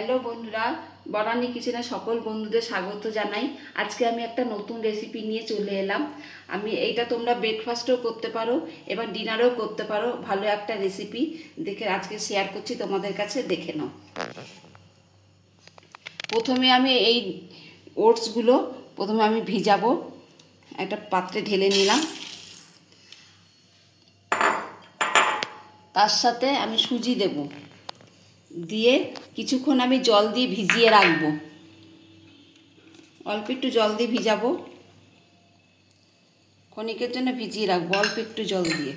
Hello বন্ধুরা, বনানী কিচেনে সকল বন্ধুদের স্বাগত জানাই। আজকে আমি একটা নতুন রেসিপি নিয়ে চলে এলাম। আমি এইটা তোমরা ব্রেকফাস্টও করতে পারো, এবার ডিনারও করতে পারো। ভালো একটা রেসিপি দেখে আজকে শেয়ার করছি তোমাদের কাছে, দেখে নাও। প্রথমে আমি এই ওটসগুলো আমি ভিজাবো। একটা পাত্রে ঢেলে নিলাম। তার সাথে আমি সুজি দেব, দিয়ে কিছুক্ষণ আমি জল দিয়ে ভিজিয়ে রাখবো। অল্প একটু জল দিয়ে ভিজাবো, ক্ষণিকের জন্য ভিজিয়ে রাখবো অল্প একটু জল দিয়ে।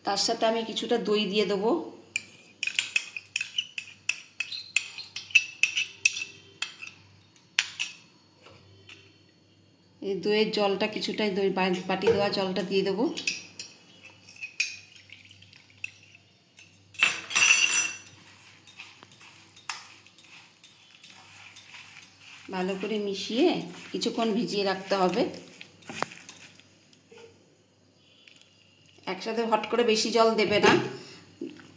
তার সাথে আমি কিছুটা দই দিয়ে দেবো। এই দইয়ের জলটা কিছুটাই, দই বাটি দেওয়া জলটা দিয়ে দেবো। ভালো করে মিশিয়ে কিছুক্ষণ ভিজিয়ে রাখতে হবে। একসাথে হট করে বেশি জল দেবে না,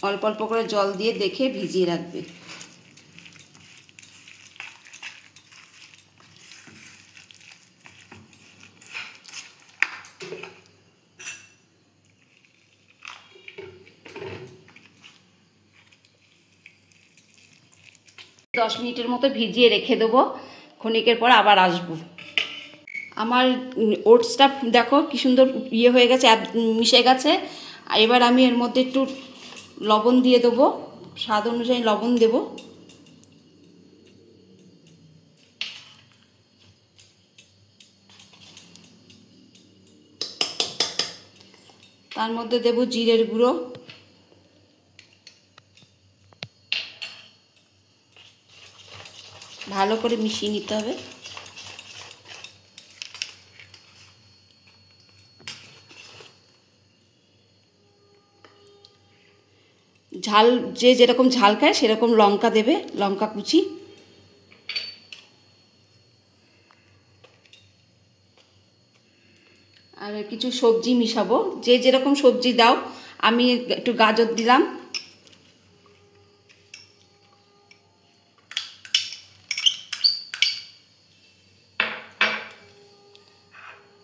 অল্প অল্প করে জল দিয়ে দেখে ভিজিয়ে রাখবে। দশ মিনিটের মতো ভিজিয়ে রেখে দেবো, ক্ষণিকের পর আবার আসবো। আমার ওটসটা দেখো কি সুন্দর হয়ে গেছে, মিশে গেছে। এবার আমি এর মধ্যে একটু লবণ দিয়ে দেবো, স্বাদ অনুযায়ী লবণ দেবো। তার মধ্যে দেবো জিরের গুঁড়ো, ভালো করে মিশিয়ে নিতে হবে। ঝাল যে যেরকম ঝাল খায় সেরকম লঙ্কা দেবে, লঙ্কা কুচি। আর কিছু সবজি মিশাবো, যে যেরকম সবজি দাও। আমি একটু গাজর দিলাম,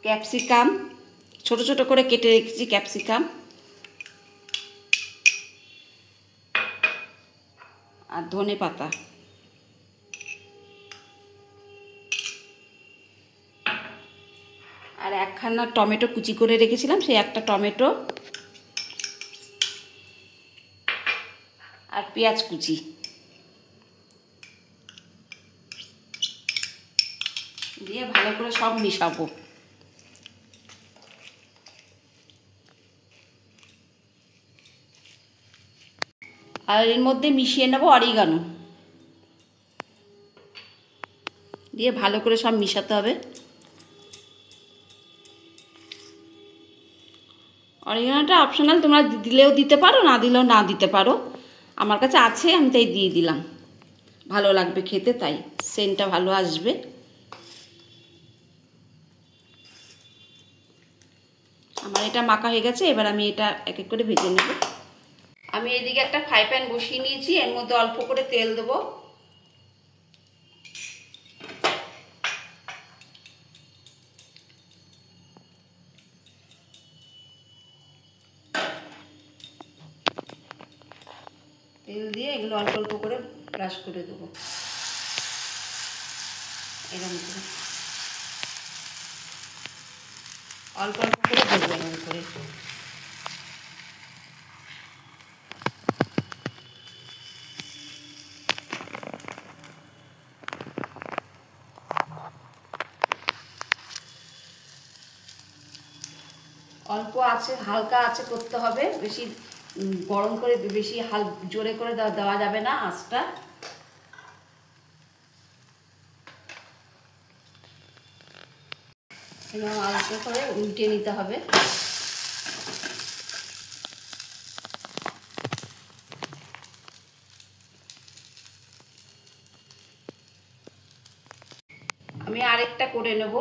ক্যাপসিকাম ছোট ছোট করে কেটে রেখেছি, ক্যাপসিকাম আর ধনে পাতা। আর একখানা টমেটো কুচি করে রেখেছিলাম, সেই একটা টমেটো। আর পেঁয়াজ কুচি দিয়ে ভালো করে সব মিশাবো। আর এর মধ্যে মিশিয়ে নেবো অরিগানো, দিয়ে ভালো করে সব মিশাতে হবে। অরিগানোটা অপশনাল, তোমরা দিলেও দিতে পারো, না দিলেও না দিতে পারো। আমার কাছে আছে, আমি তাই দিয়ে দিলাম। ভালো লাগবে খেতে, তাই সেন্টটা ভালো আসবে। আমার এটা মাখা হয়ে গেছে, এবার আমি এটা এক এক করে ভেজে নেব। আমি এদিকে একটা ফ্রাই প্যান বসিয়ে নিয়েছি, এর মধ্যে অল্প করে তেল দেবো। তেল দিয়ে এগুলো অল্প অল্প করে ব্রাশ করে দেবো, এরকম করে অল্প অল্প করে দেবো, এরকম করে। অল্প আছে, হালকা আছে করতে হবে, বেশি গরম করে বেশি জোরে করে দেওয়া যাবে না আঁচটা। এরকম আলতো করে উল্টে নিতে হবে। আমি আরেকটা করে নেব।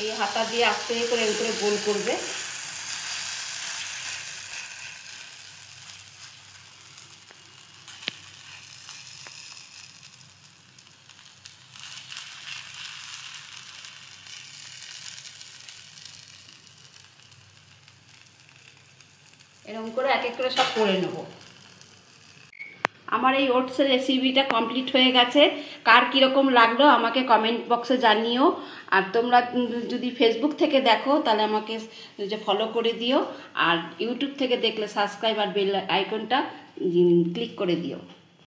এই হাতা দিয়ে আস্তে করে এর উপরে গোল করবে। এরকম করে এক এক করে সব করে নেব। আমার এই ওটসের রেসিপিটা কমপ্লিট হয়ে গেছে। কার কীরকম লাগলো আমাকে কমেন্ট বক্সে জানিও। আর তোমরা যদি ফেসবুক থেকে দেখো তাহলে আমাকে যে ফলো করে দিও, আর ইউটিউব থেকে দেখলে সাবস্ক্রাইব আর বেল আইকনটা ক্লিক করে দিও।